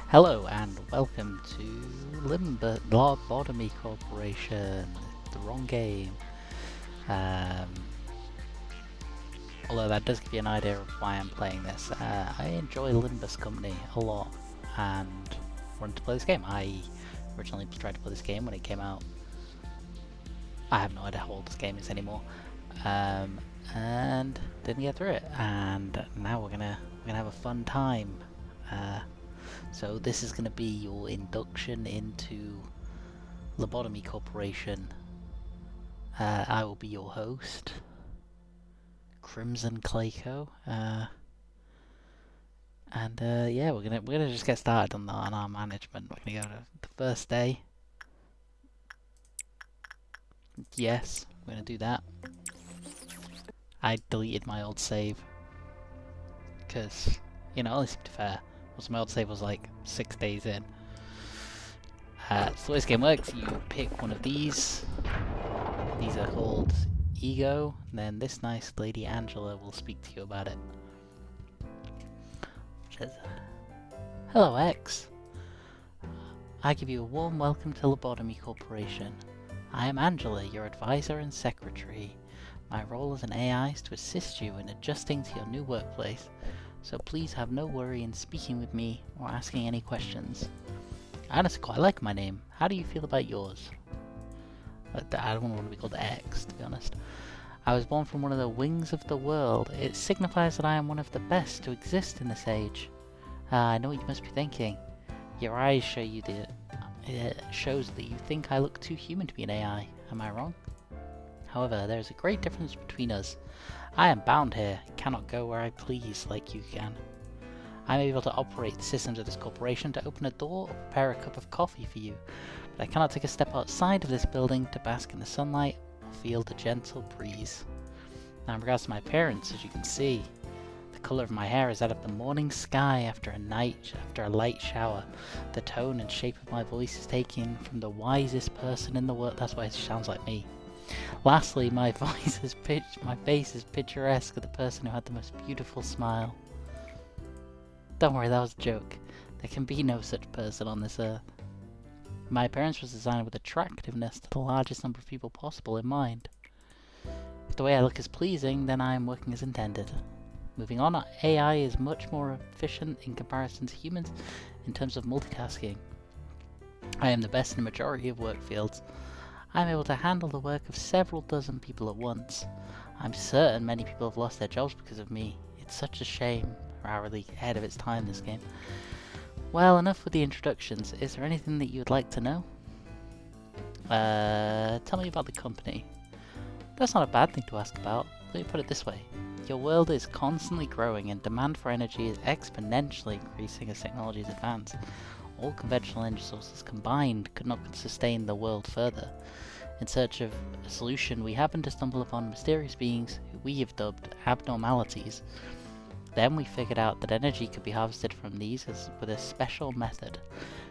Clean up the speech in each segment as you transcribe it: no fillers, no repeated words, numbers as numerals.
Hello and welcome to Lobotomy Corporation. The wrong game. Um, Although that does give you an idea of why I'm playing this. I enjoy Limbus Company a lot and wanted to play this game. I originally tried to play this game when it came out. I have no idea how old this game is anymore. And didn't get through it. And now we're gonna have a fun time. So this is going to be your induction into Lobotomy Corporation. I will be your host, Crimson Clayco, and yeah, we're gonna just get started on our management. We're gonna go to the first day. Yes, we're gonna do that. I deleted my old save because, let's be fair. Also, my old save was like 6 days in. So the way this game works, you pick one of these. These are called Ego, and then this nice lady Angela will speak to you about it. She says, "Hello, X. I give you a warm welcome to Lobotomy Corporation. I am Angela, your advisor and secretary. My role as an AI is to assist you in adjusting to your new workplace, so please have no worry in speaking with me or asking any questions. I honestly quite like my name. How do you feel about yours?" I don't want to be called X, to be honest. "I was born from one of the wings of the world. It signifies that I am one of the best to exist in this age." I know what you must be thinking. Your eyes show you it shows that you think I look too human to be an AI. Am I wrong? However, there is a great difference between us. I am bound here, cannot go where I please like you can. I am able to operate the systems of this corporation to open a door or prepare a cup of coffee for you, but I cannot take a step outside of this building to bask in the sunlight or feel the gentle breeze. Now, in regards to my appearance, as you can see, the colour of my hair is that of the morning sky after a light shower. The tone and shape of my voice is taken from the wisest person in the world. That's why it sounds like me. Lastly, my face is picturesque of the person who had the most beautiful smile. Don't worry, that was a joke. There can be no such person on this earth. My appearance was designed with attractiveness to the largest number of people possible in mind. If the way I look is pleasing, then I am working as intended. Moving on, AI is much more efficient in comparison to humans in terms of multitasking. I am the best in a majority of work fields. I am able to handle the work of several dozen people at once. I'm certain many people have lost their jobs because of me. It's such a shame. Hourly ahead of its time, this game. Well, enough with the introductions. Is there anything that you would like to know? Tell me about the company. That's not a bad thing to ask about. Let me put it this way. Your world is constantly growing and demand for energy is exponentially increasing as technologies advance. All conventional energy sources combined could not sustain the world further. In search of a solution, we happened to stumble upon mysterious beings who we have dubbed abnormalities. Then we figured out that energy could be harvested from these with a special method,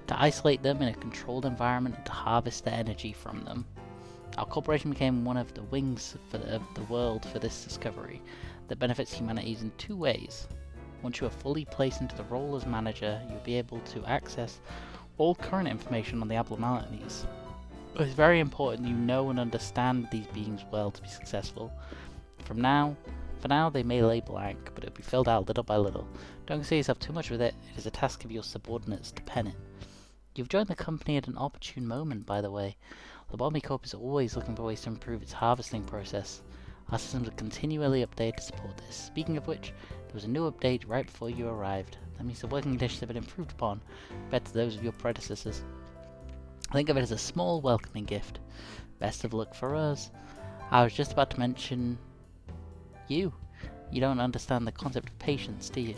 to isolate them in a controlled environment and to harvest the energy from them. Our corporation became one of the wings of the world for this discovery that benefits humanity in two ways. Once you are fully placed into the role as manager, you'll be able to access all current information on the abnormalities. It's very important you know and understand these beings well to be successful. For now, they may lay blank, but it'll be filled out little by little. Don't concern yourself too much with it. It is a task of your subordinates to pen it. You've joined the company at an opportune moment, by the way. Lobotomy Corp is always looking for ways to improve its harvesting process. Our systems are continually updated to support this. Speaking of which, there was a new update right before you arrived. That means the working conditions have been improved upon, compared to those of your predecessors. Think of it as a small welcoming gift. Best of luck for us. I was just about to mention you. You don't understand the concept of patience, do you?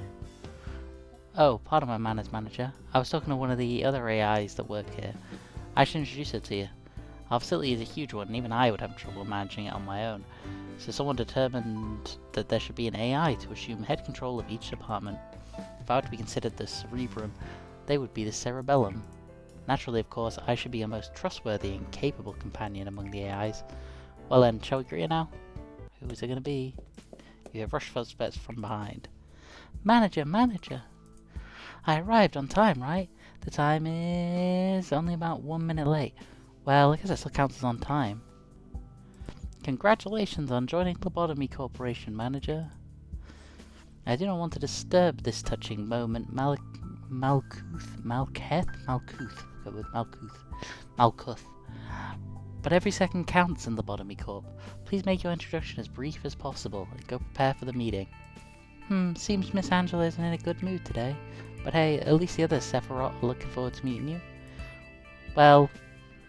Oh, pardon my manners, manager. I was talking to one of the other AIs that work here. I should introduce her to you. Our facility is a huge one, and even I would have trouble managing it on my own. So someone determined that there should be an AI to assume head control of each department. If I were to be considered the cerebrum, they would be the cerebellum. Naturally, of course, I should be a most trustworthy and capable companion among the AIs. Well then, shall we greet now? Who is it going to be? You hear rushed footsteps from behind. Manager! I arrived on time, right? The time is only about 1 minute late. Well, I guess it still counts as on time. Congratulations on joining Lobotomy Corporation, manager. I do not want to disturb this touching moment, Malkuth. Go with Malkuth. But every second counts in Lobotomy Corp. Please make your introduction as brief as possible and go prepare for the meeting. Seems Miss Angela isn't in a good mood today. But hey, at least the other Sephiroth are looking forward to meeting you. Well,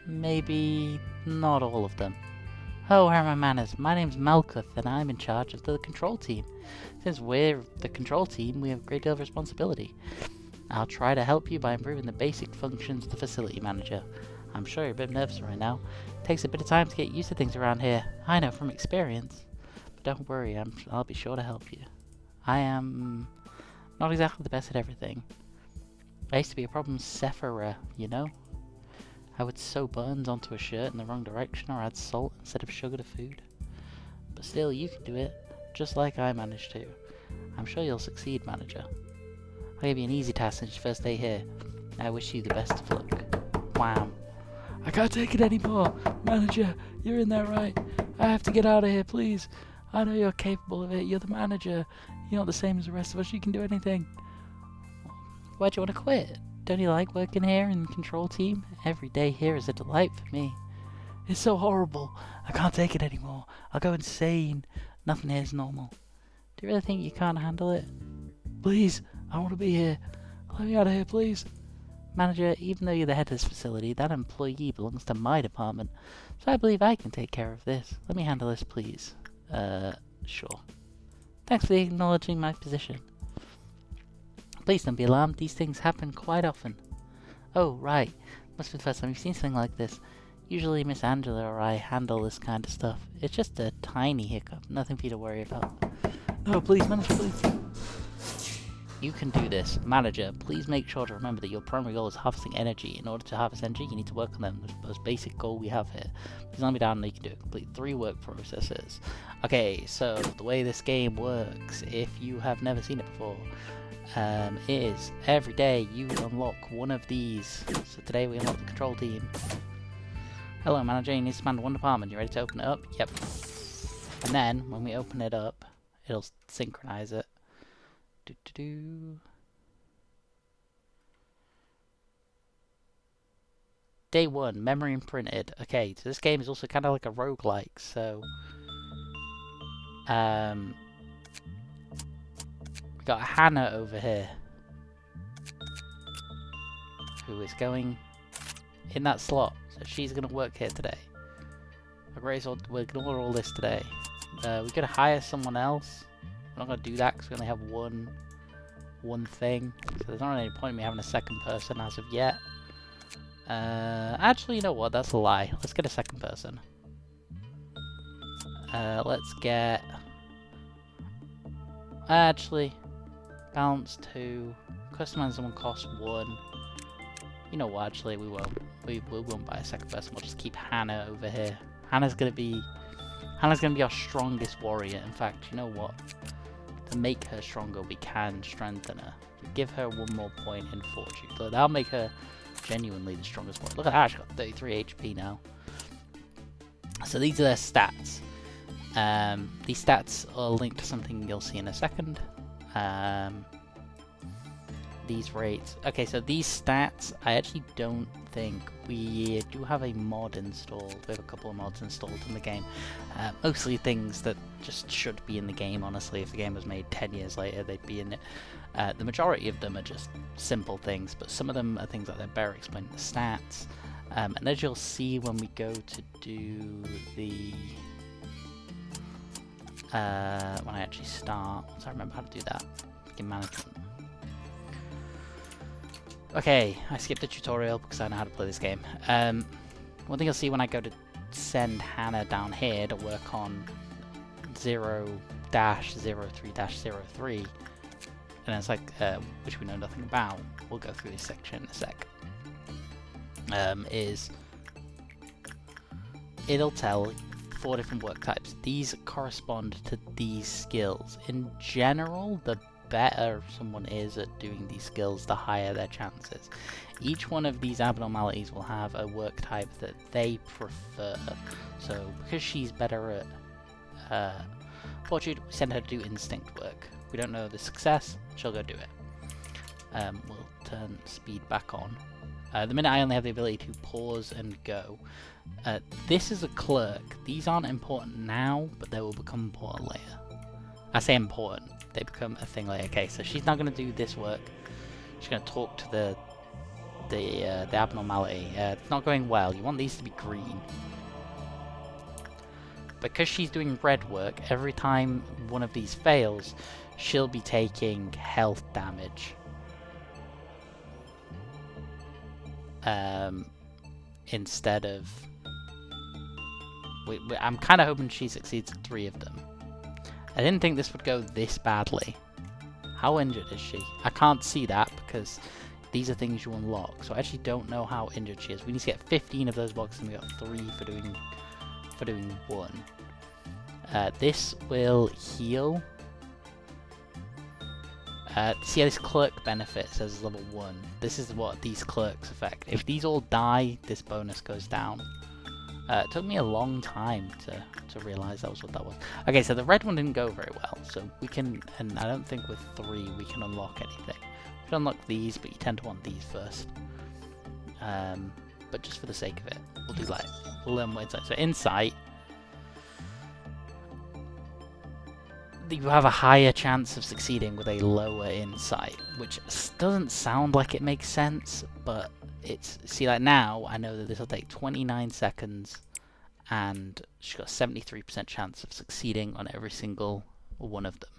maybe not all of them. Oh, how are my manners? My name's Malkuth, and I'm in charge of the control team. Since we're the control team, we have a great deal of responsibility. I'll try to help you by improving the basic functions of the facility manager. I'm sure you're a bit nervous right now. It takes a bit of time to get used to things around here. I know from experience. But don't worry, I'll be sure to help you. I am not exactly the best at everything. I used to be a problem Sephiroth, you know? I would sew buttons onto a shirt in the wrong direction or add salt instead of sugar to food. But still, you can do it, just like I managed to. I'm sure you'll succeed, manager. I'll give you an easy task since your first day here. I wish you the best of luck. Wham. I can't take it anymore. Manager, you're in there right. I have to get out of here, please. I know you're capable of it. You're the manager. You're not the same as the rest of us. You can do anything. Why'd you want to quit? Don't you like working here in the control team? Every day here is a delight for me. It's so horrible. I can't take it anymore. I'll go insane. Nothing here is normal. Do you really think you can't handle it? Please, I want to be here. Let me out of here, please. Manager, even though you're the head of this facility, that employee belongs to my department, so I believe I can take care of this. Let me handle this, please. Sure. Thanks for acknowledging my position. Please don't be alarmed, these things happen quite often. Oh, right. Must be the first time you've seen something like this. Usually Miss Angela or I handle this kind of stuff. It's just a tiny hiccup, nothing for you to worry about. No, please, manager, please. You can do this. Manager, please make sure to remember that your primary goal is harvesting energy. In order to harvest energy, you need to work on them. The most basic goal we have here. Please let me down and you can do it. Complete 3 work processes. Okay, so the way this game works, if you have never seen it before, is every day you unlock one of these. So today we unlock the control team. Hello, manager, you need to command one department. You ready to open it up? Yep. And then, when we open it up, it'll synchronize it. Day 1, memory imprinted. Okay, so this game is also kind of like a roguelike, so... we got Hannah over here, who is going in that slot, so she's going to work here today. We're going to order all this today. We're going to hire someone else. We're not going to do that because we only have one thing, so there's not any point in me having a second person as of yet. Actually, you know what? That's a lie. Let's get a second person. Let's get... Actually, balance 2. Customize someone costs 1. You know what? Actually, we won't. We won't buy a second person. We'll just keep Hannah over here. Hannah's gonna be our strongest warrior. In fact, you know what? To make her stronger, we can strengthen her. We give her 1 more point in fortune. So that'll make her genuinely the strongest warrior. Look at that, she's got 33 HP now. So these are their stats. These stats are linked to something you'll see in a second. These rates. Okay, so these stats, I actually don't think we do have a mod installed. We have a couple of mods installed in the game. Mostly things that just should be in the game, honestly. If the game was made 10 years later, they'd be in it. The majority of them are just simple things, but some of them are things like they're better explaining the stats. And as you'll see when we go to do the... when I actually start, once I remember how to do that, in management. Okay, I skipped the tutorial because I know how to play this game. One thing you'll see when I go to send Hannah down here to work on 0-03-03, and it's like, which we know nothing about, we'll go through this section in a sec, is it'll tell 4 different work types. These correspond to these skills. In general, the better someone is at doing these skills, the higher their chances. Each one of these abnormalities will have a work type that they prefer. So because she's better at fortitude, we send her to do instinct work. We don't know the success, she'll go do it. We'll turn speed back on. The minute I only have the ability to pause and go. This is a clerk. These aren't important now, but they will become important later. I say important, they become a thing later. Okay, so she's not going to do this work. She's going to talk to the abnormality. It's not going well. You want these to be green. Because she's doing red work, every time one of these fails, she'll be taking health damage. Instead of... I'm kind of hoping she succeeds at 3 of them. I didn't think this would go this badly. How injured is she? I can't see that because these are things you unlock. So I actually don't know how injured she is. We need to get 15 of those boxes and we got 3 for doing 1. This will heal. See how this clerk benefit says level 1. This is what these clerks affect. If these all die, this bonus goes down. It took me a long time to realise that was what that was. Okay, so the red one didn't go very well. So we can, and I don't think with 3 we can unlock anything. We can unlock these, but you tend to want these first. But just for the sake of it, we'll do light. We'll learn what insight. So insight, you have a higher chance of succeeding with a lower insight, which doesn't sound like it makes sense, but it's... See, like now, I know that this will take 29 seconds, and she's got a 73% chance of succeeding on every single one of them.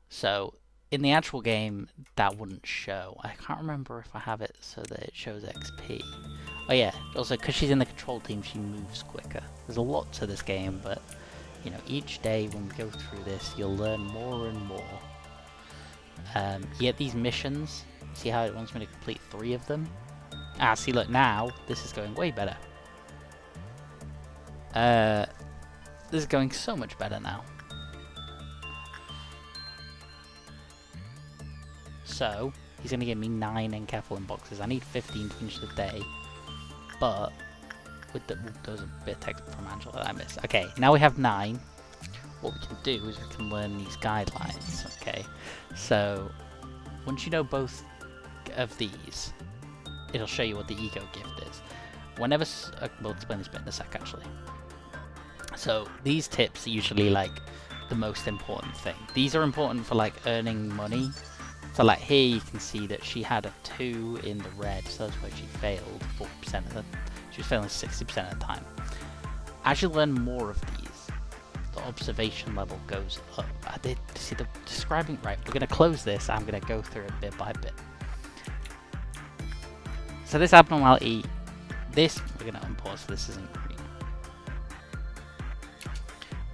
So, in the actual game, that wouldn't show. I can't remember if I have it so that it shows XP. Oh yeah, also, because she's in the control team, she moves quicker. There's a lot to this game, but... You know, each day when we go through this, you'll learn more and more. You get these missions. See how it wants me to complete 3 of them? Ah, see, look, now, this is going way better. This is going so much better now. So, he's going to give me 9 enkephalin boxes. I need 15 to finish the day. But... with those are a bit of text from Angela that I missed. Okay, now we have 9. What we can do is we can learn these guidelines. Okay, so once you know both of these, it'll show you what the ego gift is. Whenever we'll explain this bit in a sec, actually. So these tips are usually like the most important thing. These are important for like earning money. So like here you can see that she had a 2 in the red, so that's why she failed 40% of the. She was failing 60% of the time. As you learn more of these, the observation level goes up. I did see the describing right. We're going to close this. I'm going to go through it bit by bit. So this abnormality, this we're going to unpause. So this isn't green.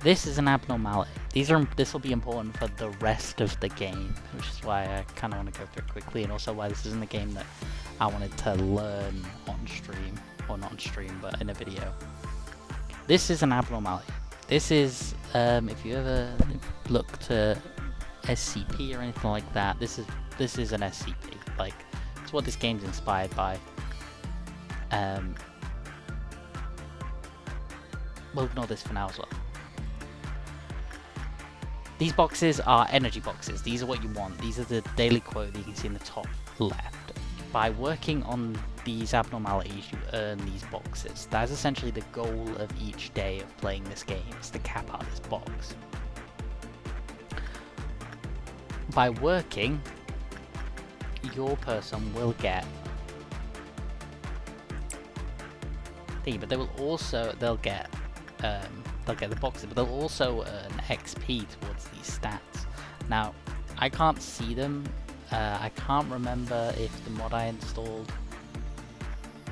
This is an abnormality. This will be important for the rest of the game, which is why I kind of want to go through it quickly, and also why this isn't a game that I wanted to learn on stream. Or not on stream, but in a video. This is an abnormality. This is, if you ever looked at SCP or anything like that, this is an SCP. Like, it's what this game's inspired by. We'll ignore this for now as well. These boxes are energy boxes. These are what you want. These are the daily quote that you can see in the top left. By working on these abnormalities, you earn these boxes. That is essentially the goal of each day of playing this game, is to cap out this box. By working, your person will get but they will also they'll get the boxes, but they'll also earn XP towards these stats. Now, I can't see them. I can't remember if the mod I installed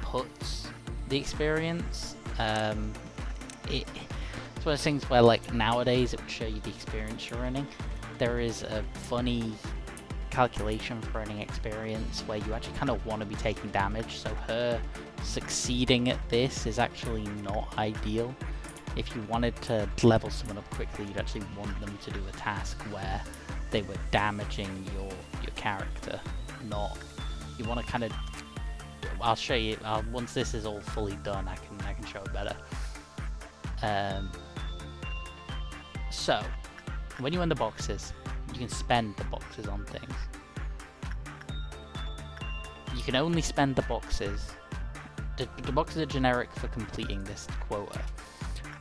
puts the experience. It's one of those things where, like, nowadays it would show you the experience you're earning. There is a funny calculation for earning experience where you actually kind of want to be taking damage, so her succeeding at this is actually not ideal. If you wanted to level someone up quickly, you'd actually want them to do a task where they were damaging your character. Not, you want to kind of, I'll show you, once this is all fully done, I can show it better. So, when you're in the boxes, you can spend the boxes on things. You can only spend the boxes. The boxes are generic for completing this quota,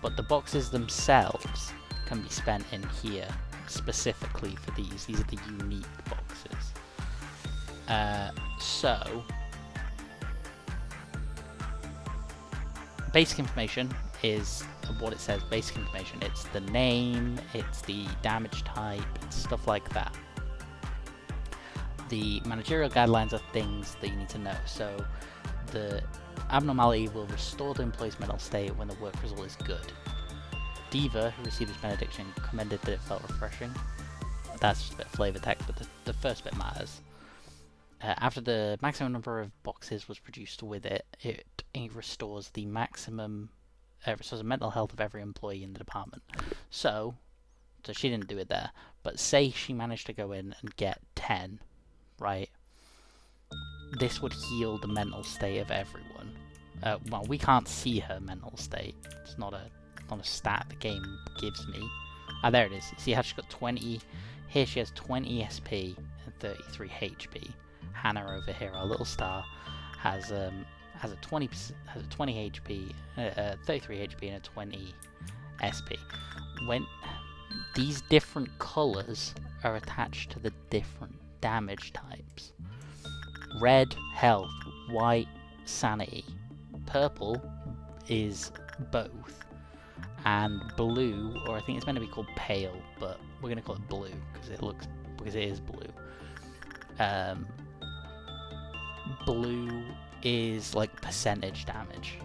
but the boxes themselves can be spent in here specifically for these. These are the unique boxes. So, basic information is what it says. Basic information. It's the name, it's the damage type, it's stuff like that. The managerial guidelines are things that you need to know. So the abnormality will restore the employee's mental state when the work result is good. Diva, who received his benediction, commended that it felt refreshing. That's just a bit of flavor text, but the first bit matters. After the maximum number of boxes was produced with it, it restores the maximum, restores the mental health of every employee in the department. So she didn't do it there, but say she managed to go in and get 10, right? This would heal the mental state of everyone. Well, we can't see her mental state. It's not a stat the game gives me. Ah, there it is. See how she's got 20. Here she has 20 SP and 33 HP. Hannah over here, our little star, has a 20 HP, 33 HP, and a 20 SP. When these different colors are attached to the different damage types. Red, health, white, sanity. Purple is both, and blue, or I think it's meant to be called pale, but we're gonna call it blue because it is blue. Blue is like percentage damage.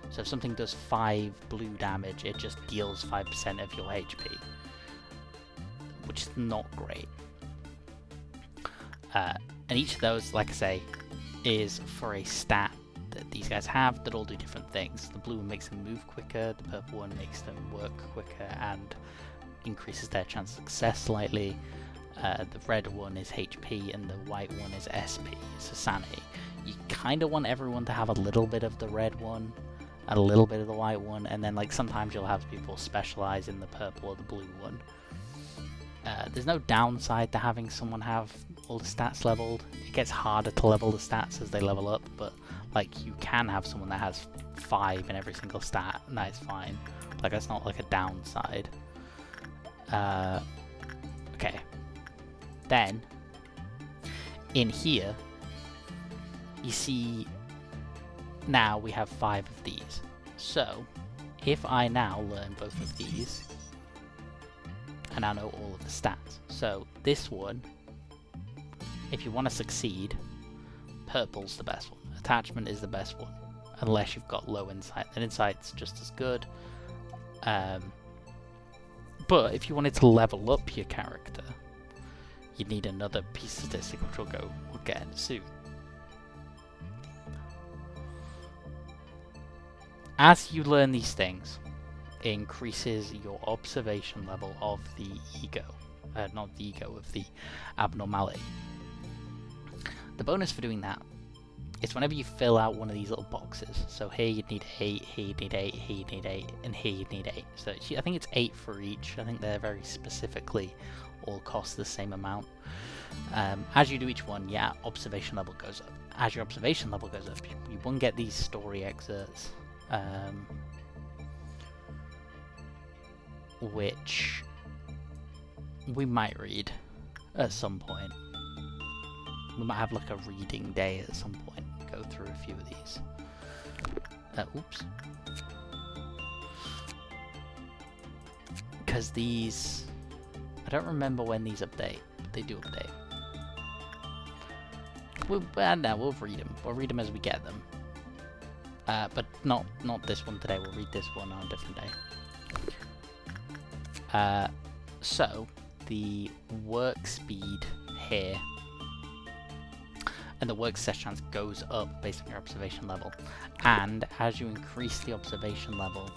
So if something does 5 blue damage, it just deals 5% of your HP, which is not great. And each of those, like I say, is for a stat that these guys have that all do different things. The blue one makes them move quicker, the purple one makes them work quicker and increases their chance of success slightly. The red one is HP and the white one is SP, so sanity. You kind of want everyone to have a little bit of the red one and a little bit of the white one, and then like sometimes you'll have people specialize in the purple or the blue one. There's no downside to having someone have all the stats leveled. It gets harder to level the stats as they level up, but like you can have someone that has 5 in every single stat, and that is fine. Like that's not like a downside. Okay. Then in here you see now we have 5 of these. So if I now learn both of these, and I know all of the stats. So this one, if you want to succeed, purple's the best one. Attachment is the best one, unless you've got low insight. And insight's just as good. But if you wanted to level up your character, you'd need another piece of statistic, which we'll get into soon. As you learn these things, it increases your observation level of the ego. Not the ego, of the abnormality. The bonus for doing that is whenever you fill out one of these little boxes. So here you'd need 8, here you'd need 8, here you'd need 8, and here you'd need 8. So I think it's 8 for each. I think they're very specifically all cost the same amount. As you do each one, yeah, observation level goes up. As your observation level goes up, you won't get these story excerpts. Which we might read at some point. We might have like a reading day at some point, go through a few of these. Oops. Because these, I don't remember when these update, but they do update. We'll read them. We'll read them as we get them. But not this one today. We'll read this one on a different day. So the work speed here and the work success chance goes up based on your observation level, and as you increase the observation level,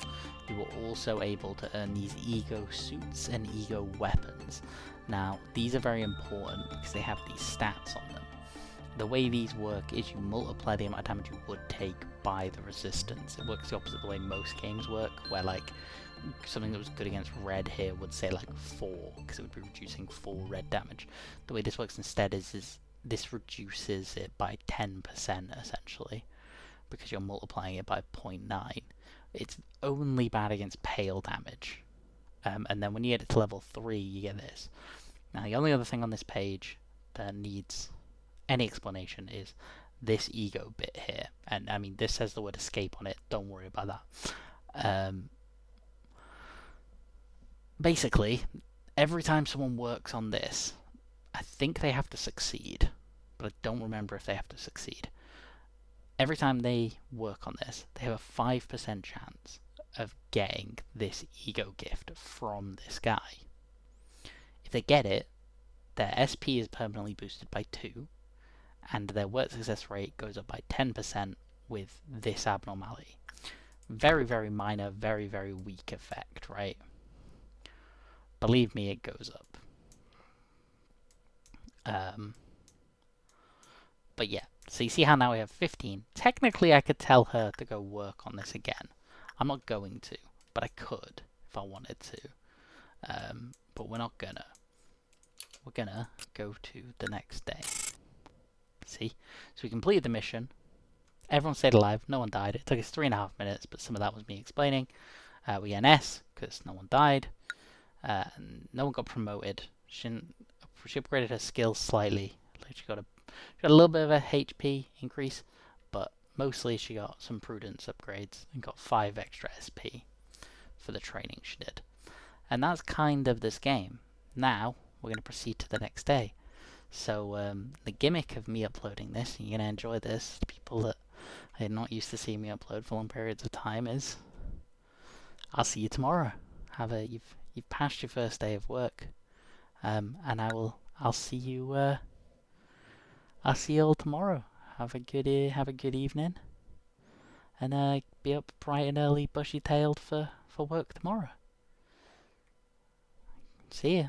you were also able to earn these ego suits and ego weapons. Now, these are very important because they have these stats on them. The way these work is you multiply the amount of damage you would take by the resistance. It works the opposite of the way most games work, where like something that was good against red here would say like 4, because it would be reducing 4 red damage. The way this works instead is this reduces it by 10% essentially, because you're multiplying it by 0.9. It's only bad against pale damage. And then when you get it to level 3, you get this. Now, the only other thing on this page that needs any explanation is this ego bit here. And I mean, this says the word escape on it. Don't worry about that. Basically, every time someone works on this, I think they have to succeed, but I don't remember if they have to succeed. Every time they work on this, they have a 5% chance of getting this ego gift from this guy. If they get it, their SP is permanently boosted by 2, and their work success rate goes up by 10% with this abnormality. Very, very minor, very, very weak effect, right? Believe me, it goes up. But yeah, so you see how now we have 15. Technically, I could tell her to go work on this again. I'm not going to, but I could if I wanted to. But we're not gonna. We're gonna go to the next day. See? So we completed the mission. Everyone stayed alive. No one died. It took us 3.5 minutes, but some of that was me explaining. We get an S because no one died. And no one got promoted. She upgraded her skills slightly. Like she got a little bit of a HP increase, but mostly she got some prudence upgrades and got 5 extra SP for the training she did. And that's kind of this game. Now we're going to proceed to the next day. So the gimmick of me uploading this, and you're going to enjoy this, the people that are not used to seeing me upload for long periods of time, is I'll see you tomorrow. You've passed your first day of work, and I'll see you all tomorrow. Have a good evening, and be up bright and early, bushy-tailed for work tomorrow. See ya.